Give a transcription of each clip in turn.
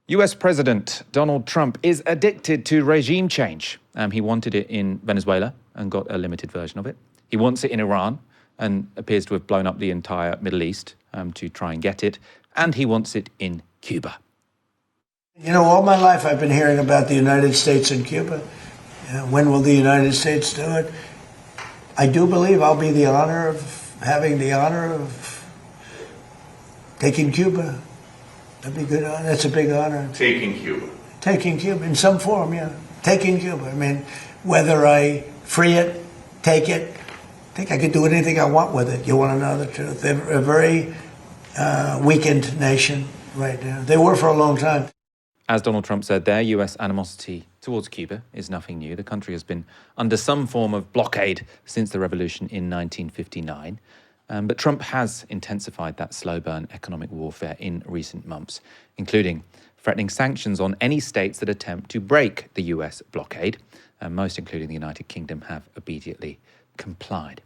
US President Donald Trump is addicted to regime change. He wanted it in Venezuela and got a limited version of it. He wants it in Iran and appears to have blown up the entire Middle East to try and get it. And he wants it in Cuba. You know, all my life I've been hearing about the United States and Cuba. When will the United States do it? I do believe I'll be having the honor of taking Cuba. That'd be good. That's a big honor. Taking Cuba. Taking Cuba in some form, yeah. Taking Cuba. I mean, whether I free it, take it, I think I could do anything I want with it. You want to know the truth? They're a very weakened nation right now. They were for a long time. As Donald Trump said there, US animosity towards Cuba is nothing new. The country has been under some form of blockade since the revolution in 1959. But Trump has intensified that slow-burn economic warfare in recent months, including threatening sanctions on any states that attempt to break the US blockade. Most, including the United Kingdom, have immediately complied.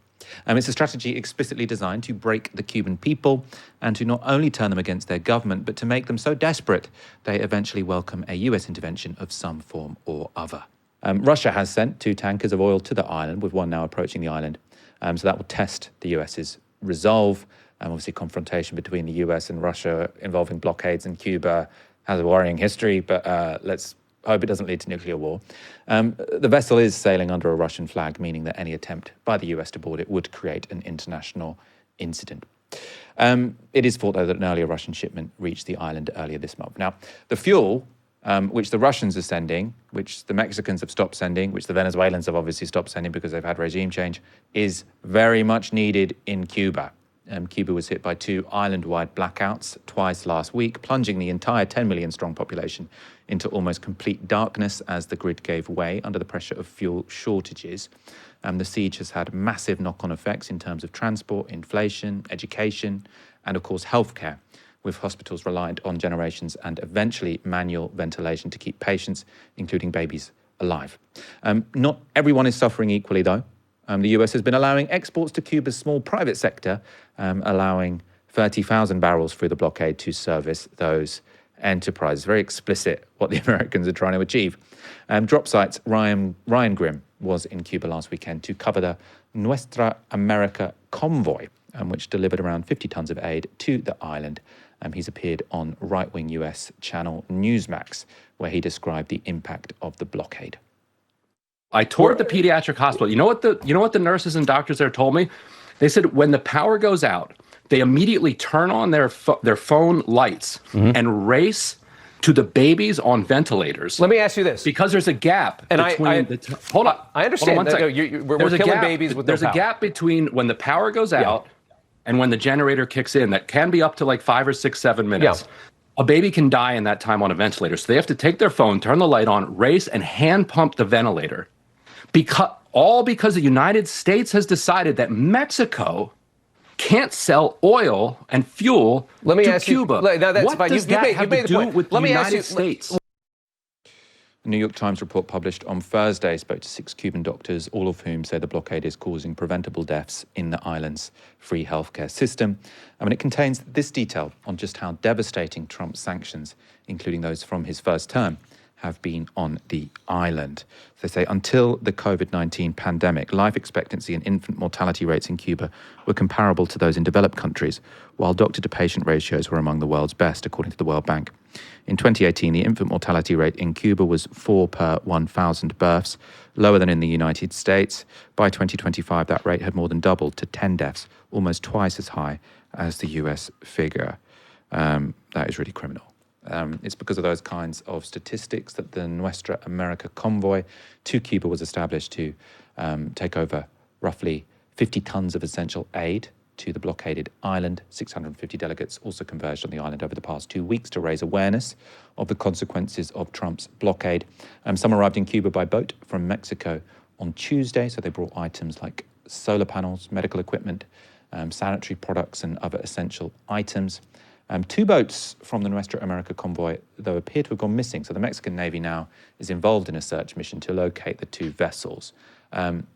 It's a strategy explicitly designed to break the Cuban people and to not only turn them against their government, but to make them so desperate they eventually welcome a US intervention of some form or other. Russia has sent 2 tankers of oil to the island, with one now approaching the island. So that will test the US's resolve. Obviously, confrontation between the US and Russia involving blockades in Cuba has a worrying history, but let's hope it doesn't lead to nuclear war. The vessel is sailing under a Russian flag, meaning that any attempt by the US to board it would create an international incident. It is thought, though, that an earlier Russian shipment reached the island earlier this month. Now, the fuel, which the Russians are sending, which the Mexicans have stopped sending, which the Venezuelans have obviously stopped sending because they've had regime change, is very much needed in Cuba. Cuba was hit by 2 island-wide blackouts twice last week, plunging the entire 10 million strong population into almost complete darkness as the grid gave way under the pressure of fuel shortages. The siege has had massive knock-on effects in terms of transport, inflation, education, and of course healthcare, with hospitals reliant on generations and eventually manual ventilation to keep patients, including babies, alive. Not everyone is suffering equally, though. The US has been allowing exports to Cuba's small private sector, allowing 30,000 barrels through the blockade to service those enterprises. Very explicit what the Americans are trying to achieve. Drop sites Ryan Grimm was in Cuba last weekend to cover the Nuestra America convoy, which delivered around 50 tons of aid to the island. He's appeared on right-wing US channel Newsmax, where he described the impact of the blockade. I toured the pediatric hospital. You know what the nurses and doctors there told me? They said when the power goes out, they immediately turn on their phone lights and race to the babies on ventilators. Let me ask you this, because there's a gap between hold on. I understand. Hold on one second. We're killing babies with there's no a power. gap between when the power goes out and when the generator kicks in. That can be up to like 5 or 6, 7 minutes. Yeah. A baby can die in that time on a ventilator. So they have to take their phone, turn the light on, race, and hand pump the ventilator. Because the United States has decided that Mexico can't sell oil and fuel to Cuba. What does that have to do with the United States? The New York Times report published on Thursday spoke to 6 Cuban doctors, all of whom say the blockade is causing preventable deaths in the island's free healthcare system. It contains this detail on just how devastating Trump's sanctions, including those from his first term, have been on the island. They say until the COVID-19 pandemic, life expectancy and infant mortality rates in Cuba were comparable to those in developed countries, while doctor-to-patient ratios were among the world's best, according to the World Bank. In 2018, the infant mortality rate in Cuba was 4 per 1,000 births, lower than in the United States. By 2025, that rate had more than doubled to 10 deaths, almost twice as high as the US figure. That is really criminal. It's because of those kinds of statistics that the Nuestra America convoy to Cuba was established to take over roughly 50 tons of essential aid to the blockaded island. 650 delegates also converged on the island over the past 2 weeks to raise awareness of the consequences of Trump's blockade. Some arrived in Cuba by boat from Mexico on Tuesday, so they brought items like solar panels, medical equipment, sanitary products and other essential items. 2 boats from the Nuestra America convoy, though, appear to have gone missing. So the Mexican Navy now is involved in a search mission to locate the 2 vessels.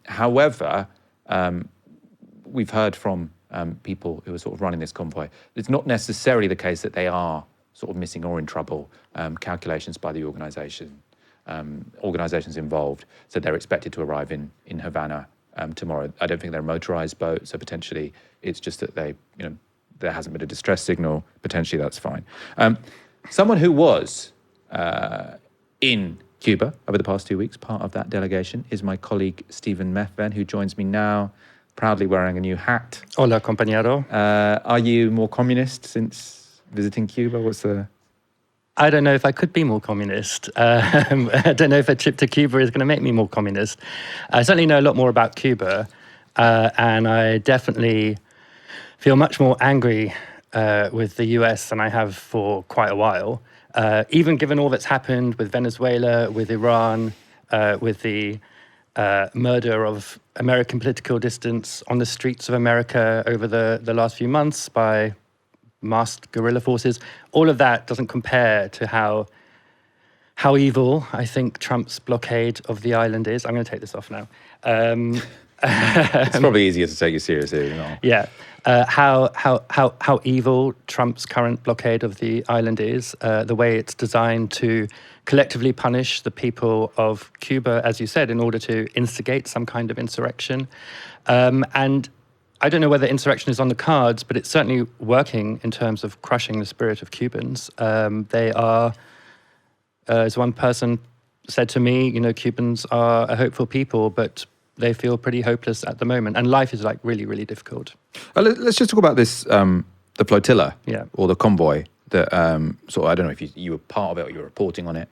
However, we've heard from people who are sort of running this convoy, it's not necessarily the case that they are sort of missing or in trouble. Calculations by the organizations involved said they're expected to arrive in Havana tomorrow. I don't think they're a motorized boat, so potentially it's just that there hasn't been a distress signal. Potentially that's fine. Someone who was in Cuba over the past 2 weeks, part of that delegation, is my colleague Stephen Methven, who joins me now, proudly wearing a new hat. Hola, compañero. Are you more communist since visiting Cuba? I don't know if I could be more communist. I don't know if a trip to Cuba is going to make me more communist. I certainly know a lot more about Cuba, and I definitely feel much more angry with the US than I have for quite a while. Even given all that's happened with Venezuela, with Iran, with the murder of American political dissidents on the streets of America over the last few months by masked guerrilla forces, all of that doesn't compare to how evil I think Trump's blockade of the island is. I'm going to take this off now. It's probably easier to take you seriously, you know. Yeah. How evil Trump's current blockade of the island is, the way it's designed to collectively punish the people of Cuba, as you said, in order to instigate some kind of insurrection. And I don't know whether insurrection is on the cards, but it's certainly working in terms of crushing the spirit of Cubans. They are, as one person said to me, Cubans are a hopeful people, but they feel pretty hopeless at the moment. And life is really, really difficult. Let's just talk about this, the flotilla, Yeah. or the convoy that, I don't know if you were part of it or you were reporting on it.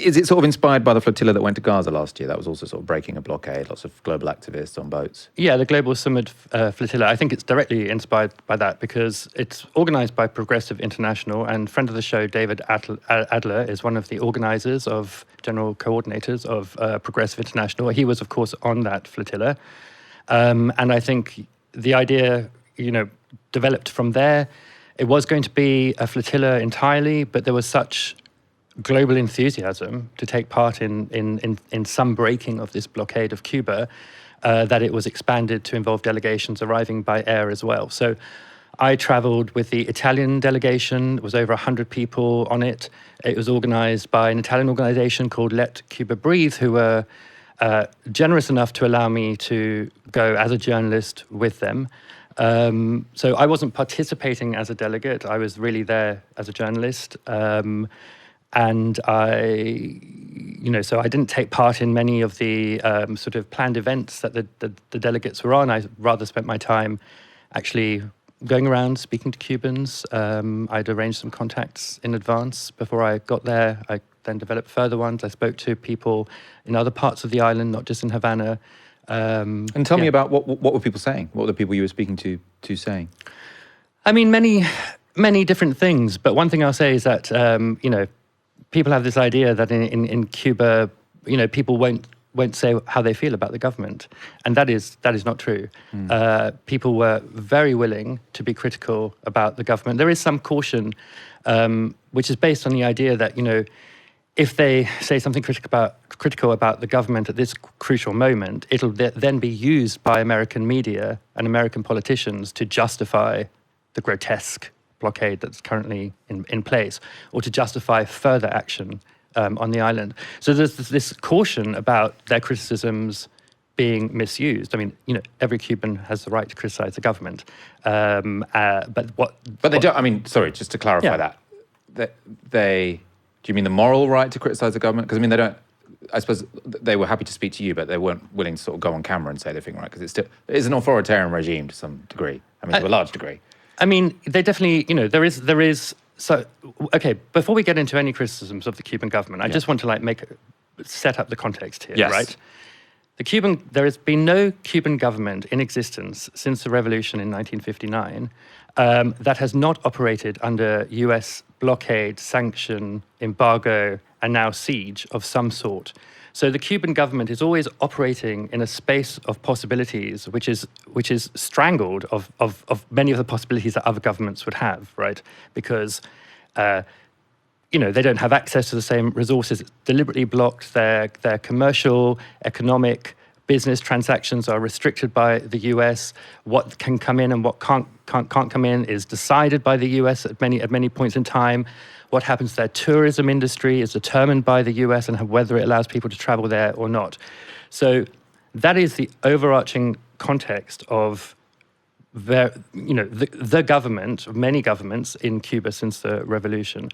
Is it sort of inspired by the flotilla that went to Gaza last year? That was also sort of breaking a blockade, lots of global activists on boats. Yeah, the Global Summit Flotilla, I think it's directly inspired by that because it's organized by Progressive International, and friend of the show, David Adler, is one of the organizers general coordinators of Progressive International. He was, of course, on that flotilla. And I think the idea, developed from there. It was going to be a flotilla entirely, but there was such global enthusiasm to take part in some breaking of this blockade of Cuba that it was expanded to involve delegations arriving by air as well. So I traveled with the Italian delegation. There was over 100 people on it. It was organized by an Italian organization called Let Cuba Breathe, who were generous enough to allow me to go as a journalist with them. So I wasn't participating as a delegate. I was really there as a journalist. And so I didn't take part in many of the sort of planned events that the delegates were on. I rather spent my time actually going around speaking to Cubans. I'd arranged some contacts in advance before I got there. I then developed further ones. I spoke to people in other parts of the island, not just in Havana. And tell me about what were people saying? What were the people you were speaking to saying? I mean, many different things. But one thing I'll say is that, people have this idea that in Cuba, people won't say how they feel about the government, and that is not true. People were very willing to be critical about the government. There is some caution, which is based on the idea that if they say something critical about the government at this crucial moment, it'll then be used by American media and American politicians to justify the grotesque blockade that's currently in place, or to justify further action on the island. So there's this caution about their criticisms being misused. I mean, every Cuban has the right to criticize the government, but they don't. I mean, sorry, just to clarify that do you mean the moral right to criticize the government? Because they don't. I suppose they were happy to speak to you, but they weren't willing to sort of go on camera and say their thing, right? Because it is an authoritarian regime to some degree. To a large degree. I mean, they definitely, there is. So, okay, before we get into any criticisms of the Cuban government, I just want to set up the context here, right? There has been no Cuban government in existence since the revolution in 1959 that has not operated under US blockade, sanction, embargo, and now siege of some sort. So the Cuban government is always operating in a space of possibilities, which is strangled of many of the possibilities that other governments would have, right? Because they don't have access to the same resources. It's deliberately blocked their commercial, economic, business transactions are restricted by the US. What can come in and what can't come in is decided by the US at many points in time. What happens to their tourism industry is determined by the US and whether it allows people to travel there or not. So that is the overarching context of the government, many governments in Cuba since the revolution.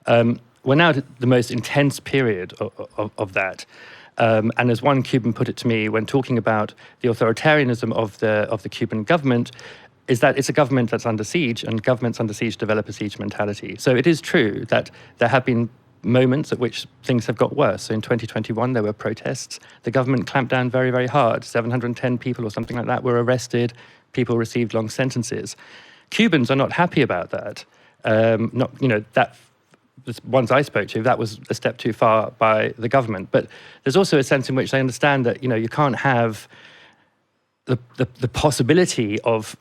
We're now at the most intense period of that. And as one Cuban put it to me when talking about the authoritarianism of the Cuban government, is that it's a government that's under siege, and governments under siege develop a siege mentality. So it is true that there have been moments at which things have got worse. So in 2021, there were protests. The government clamped down very, very hard. 710 people or something like that were arrested. People received long sentences. Cubans are not happy about that. The ones I spoke to, that was a step too far by the government. But there's also a sense in which they understand that, you can't have the possibility of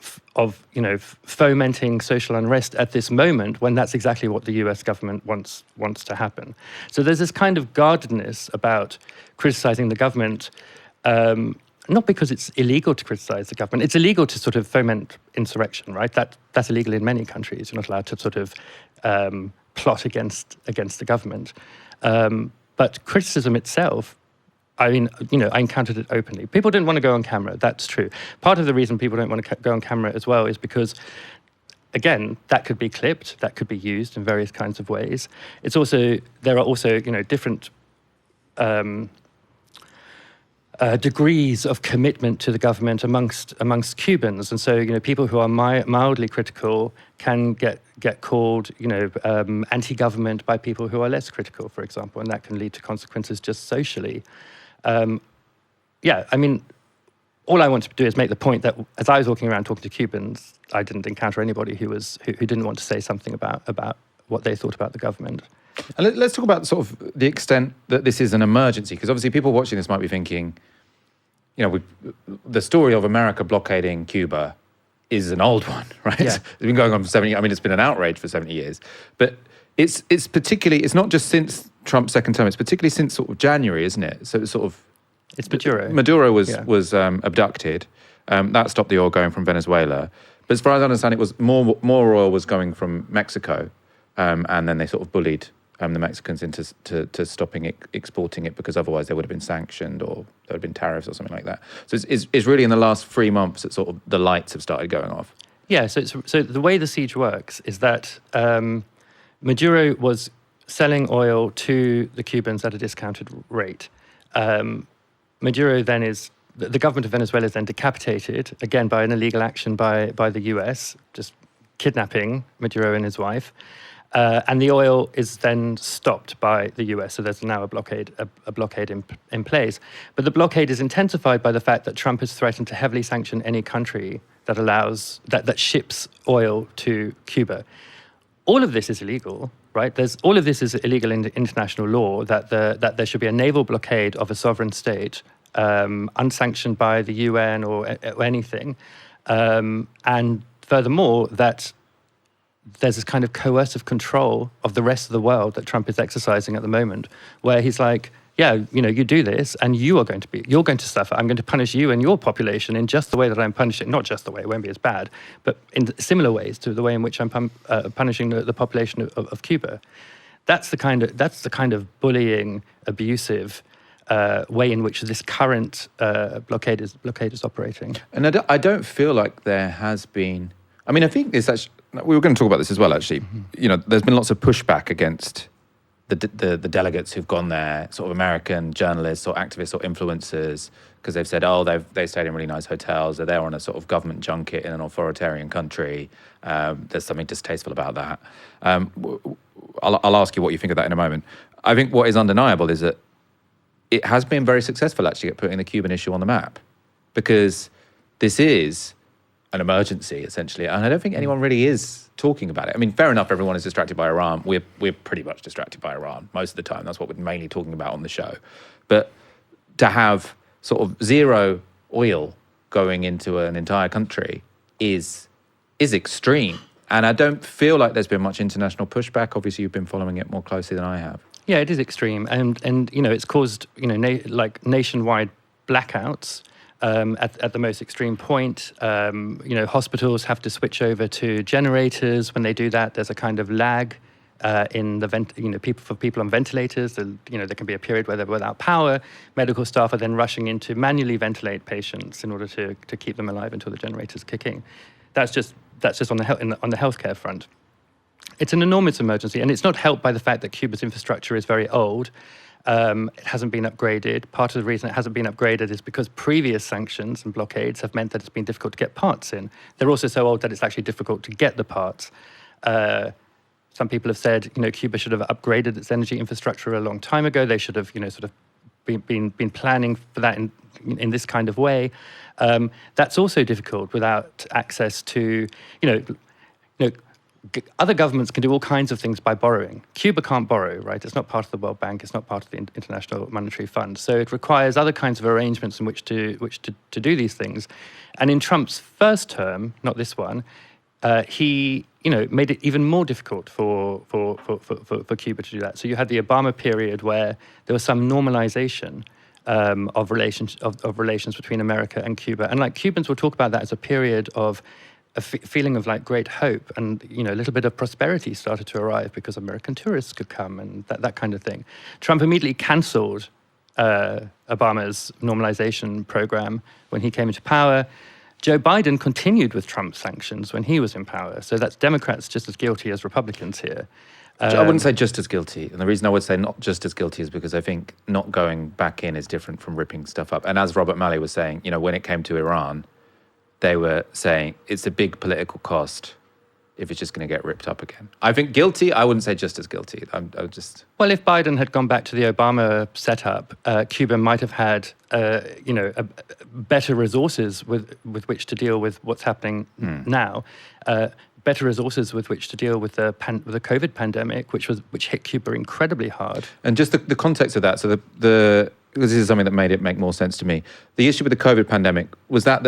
fomenting social unrest at this moment when that's exactly what the US government wants to happen. So there's this kind of guardedness about criticizing the government, not because it's illegal to criticize the government. It's illegal to sort of foment insurrection, right? That's illegal in many countries. You're not allowed to sort of plot against the government. But criticism itself, I encountered it openly. People didn't want to go on camera, that's true. Part of the reason people don't want to go on camera as well is because, again, that could be clipped, that could be used in various kinds of ways. There are also, different degrees of commitment to the government amongst Cubans. And so, people who are mildly critical can get called, anti-government by people who are less critical, for example, and that can lead to consequences just socially. All I want to do is make the point that as I was walking around talking to Cubans, I didn't encounter anybody who didn't want to say something about what they thought about the government. And let's talk about sort of the extent that this is an emergency, because obviously people watching this might be thinking, the story of America blockading Cuba is an old one, right? Yeah. It's been going on for 70 years. I mean, it's been an outrage for 70 years. But it's particularly, it's not just since Trump's second term, it's particularly since sort of January, isn't it? So it's sort of... It's Maduro. Maduro was abducted. That stopped the oil going from Venezuela. But as far as I understand, it was more oil was going from Mexico, and then they sort of bullied the Mexicans into stopping exporting it, because otherwise they would have been sanctioned or there would have been tariffs or something like that. So it's really in the last 3 months that sort of the lights have started going off. Yeah, so the way the siege works is that Maduro was selling oil to the Cubans at a discounted rate. Maduro then the government of Venezuela is then decapitated, again by an illegal action by the US, just kidnapping Maduro and his wife. And the oil is then stopped by the US, so there's now a blockade in place. But the blockade is intensified by the fact that Trump has threatened to heavily sanction any country that allows that ships oil to Cuba. All of this is illegal, right? All of this is illegal in international law, that there should be a naval blockade of a sovereign state, unsanctioned by the UN or anything. And furthermore, that there's this kind of coercive control of the rest of the world that Trump is exercising at the moment, where he's like, yeah, you do this and you're going to suffer. I'm going to punish you and your population in just the way that I'm punishing, not just the way, it won't be as bad, but in similar ways to the way in which I'm punishing the population of Cuba. That's the kind of bullying, abusive way in which this current blockade is operating. And I don't feel like there has been. I mean, I think it's actually, we were going to talk about this as well, actually. Mm-hmm. There's been lots of pushback against the delegates who've gone there, sort of American journalists or activists or influencers, because they've said, they stayed in really nice hotels, they're there on a sort of government junket in an authoritarian country. There's something distasteful about that. I'll ask you what you think of that in a moment. I think what is undeniable is that it has been very successful, actually, at putting the Cuban issue on the map, because this is an emergency, essentially, and I don't think anyone really is talking about it. I mean, fair enough, everyone is distracted by Iran. We're pretty much distracted by Iran most of the time. That's what we're mainly talking about on the show. But to have sort of zero oil going into an entire country is extreme. And I don't feel like there's been much international pushback. Obviously, you've been following it more closely than I have. Yeah, it is extreme, and it's caused nationwide blackouts. At the most extreme point, hospitals have to switch over to generators. When they do that, there's a kind of lag in the people on ventilators. There can be a period where they're without power. Medical staff are then rushing in to manually ventilate patients in order to keep them alive until the generators kick in. That's just on the healthcare front. It's an enormous emergency, and it's not helped by the fact that Cuba's infrastructure is very old. It hasn't been upgraded. Part of the reason it hasn't been upgraded is because previous sanctions and blockades have meant that it's been difficult to get parts in. They're also so old that it's actually difficult to get the parts. Some people have said, Cuba should have upgraded its energy infrastructure a long time ago. They should have, sort of been planning for that in this kind of way. That's also difficult without access to, other governments can do all kinds of things by borrowing. Cuba can't borrow, right? It's not part of the World Bank. It's not part of the International Monetary Fund. So it requires other kinds of arrangements in which to do these things. And in Trump's first term, not this one, he made it even more difficult for Cuba to do that. So you had the Obama period where there was some normalization of relations between America and Cuba, and Cubans will talk about that as a period of a feeling of great hope, and a little bit of prosperity started to arrive because American tourists could come and that kind of thing. Trump immediately cancelled Obama's normalization program when he came into power. Joe Biden continued with Trump's sanctions when he was in power. So that's Democrats just as guilty as Republicans here. I wouldn't say just as guilty. And the reason I would say not just as guilty is because I think not going back in is different from ripping stuff up. And as Robert Malley was saying, when it came to Iran, they were saying it's a big political cost if it's just going to get ripped up again. I think guilty, I wouldn't say just as guilty. Well, if Biden had gone back to the Obama setup, Cuba might have had, better resources with which to deal with what's happening now. Better resources with which to deal with the COVID pandemic, which hit Cuba incredibly hard. And just the context of that. So this is something that made it make more sense to me. The issue with the COVID pandemic was that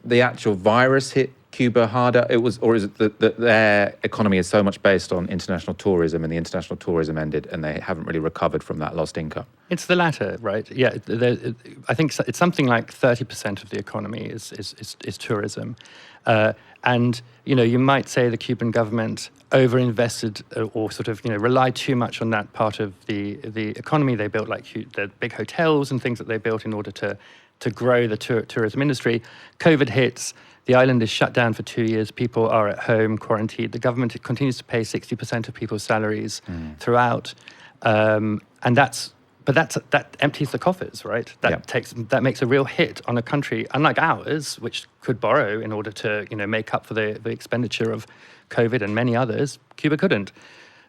the actual virus hit Cuba harder? Or is it that their economy is so much based on international tourism, and the international tourism ended, and they haven't really recovered from that lost income? It's the latter, right? Yeah, I think it's something like 30% of the economy is tourism, and you might say the Cuban government overinvested or sort of relied too much on that part of the economy. They built the big hotels and things that they built in order to grow the tourism industry. COVID hits. The island is shut down for 2 years. People are at home, quarantined. The government continues to pay 60% of people's salaries throughout, and that empties the coffers, right? That makes a real hit on a country unlike ours, which could borrow in order to make up for the expenditure of COVID and many others. Cuba couldn't.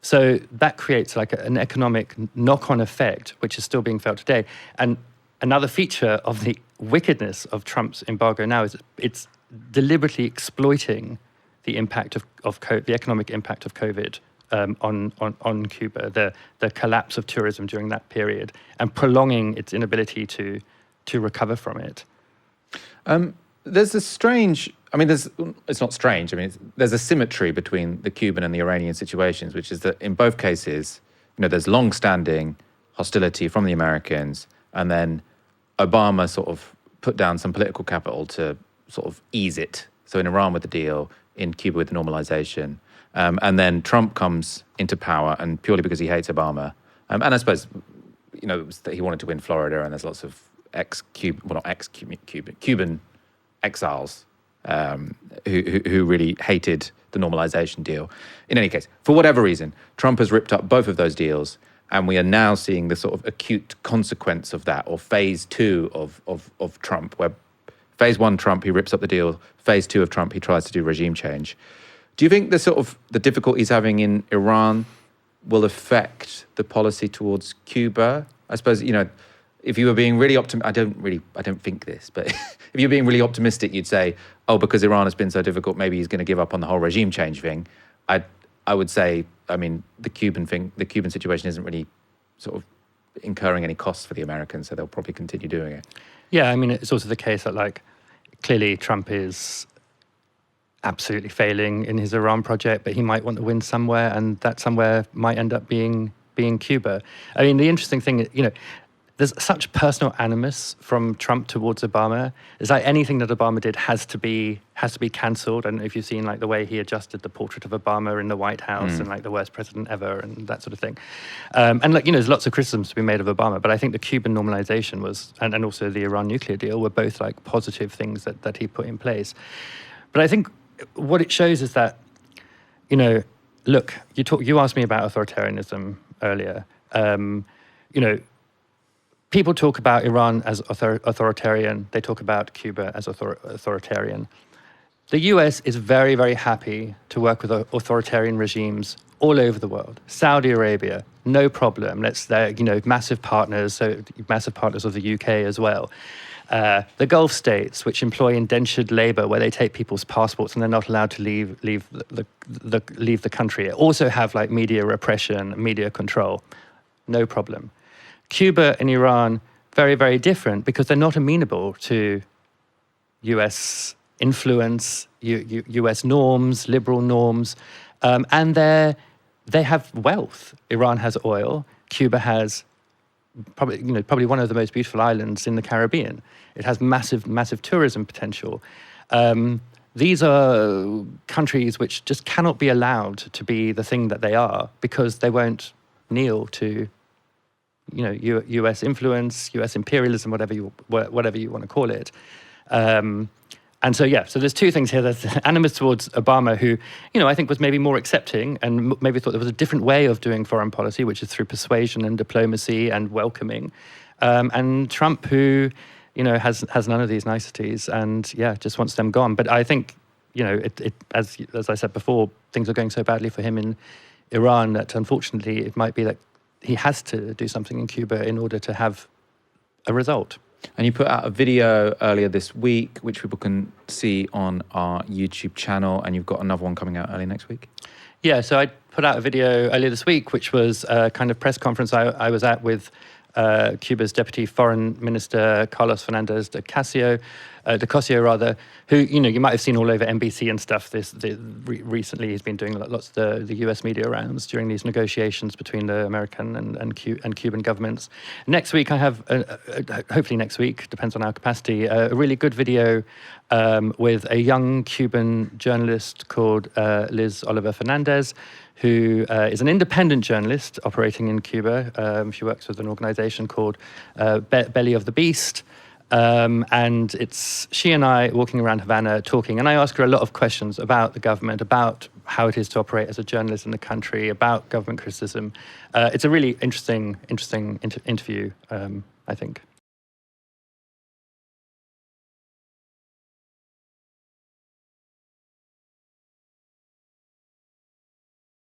So that creates an economic knock-on effect, which is still being felt today. And another feature of the wickedness of Trump's embargo now is it's deliberately exploiting the impact of the economic impact of COVID on Cuba, the collapse of tourism during that period, and prolonging its inability to recover from it. There's a strange, it's not strange, there's a symmetry between the Cuban and the Iranian situations, which is that in both cases, there's long-standing hostility from the Americans, and then Obama sort of put down some political capital to sort of ease it. So in Iran with the deal, in Cuba with the normalization. And then Trump comes into power, and purely because he hates Obama. And I suppose, that he wanted to win Florida, and there's lots of Cuban exiles who really hated the normalization deal. In any case, for whatever reason, Trump has ripped up both of those deals, and we are now seeing the sort of acute consequence of that, or phase two of Trump, where phase one Trump, he rips up the deal. Phase two of Trump, he tries to do regime change. Do you think the difficulties having in Iran will affect the policy towards Cuba? I suppose, if you were being really I don't think this, but if you're being really optimistic, you'd say, because Iran has been so difficult, maybe he's going to give up on the whole regime change thing. I would say, the Cuban situation isn't really sort of incurring any costs for the Americans, so they'll probably continue doing it. Yeah, it's also the case that clearly Trump is absolutely failing in his Iran project, but he might want to win somewhere, and that somewhere might end up being Cuba. The interesting thing is, there's such personal animus from Trump towards Obama. It's like anything that Obama did has to be cancelled. And if you've seen like the way he adjusted the portrait of Obama in the White House and like the worst president ever and that sort of thing. And like, there's lots of criticisms to be made of Obama, but I think the Cuban normalization was, and also the Iran nuclear deal were both like positive things that he put in place. But I think what it shows is that, look, you asked me about authoritarianism earlier. People talk about Iran as authoritarian. They talk about Cuba as authoritarian. The US is very, very happy to work with authoritarian regimes all over the world. Saudi Arabia, no problem. They're massive partners, so massive partners of the UK as well. The Gulf states, which employ indentured labor, where they take people's passports and they're not allowed to leave the country, also have like media repression, media control. No problem. Cuba and Iran, very, very different because they're not amenable to US influence, US norms, liberal norms, and they have wealth. Iran has oil. Cuba has probably one of the most beautiful islands in the Caribbean. It has massive tourism potential. These are countries which just cannot be allowed to be the thing that they are because they won't kneel to US influence, US imperialism, whatever you want to call it. And so there's two things here. There's animus towards Obama, who, I think was maybe more accepting and maybe thought there was a different way of doing foreign policy, which is through persuasion and diplomacy and welcoming. And Trump, who, has none of these niceties and just wants them gone. But I think, as I said before, things are going so badly for him in Iran that unfortunately it might be that he has to do something in Cuba in order to have a result. And you put out a video earlier this week, which people can see on our YouTube channel, and you've got another one coming out early next week. Yeah, so I put out a video earlier this week, which was a kind of press conference I was at with Cuba's Deputy Foreign Minister, Carlos Fernandez de Cosio, who, you might have seen all over NBC and stuff. Recently, he's been doing lots of the US media rounds during these negotiations between the American and Cuban governments. Next week, I have, hopefully next week, depends on our capacity, a really good video with a young Cuban journalist called Liz Oliver Fernandez, who is an independent journalist operating in Cuba. She works with an organization called Belly of the Beast. And it's she and I walking around Havana talking, and I ask her a lot of questions about the government, about how it is to operate as a journalist in the country, about government criticism. It's a really interesting interview, I think.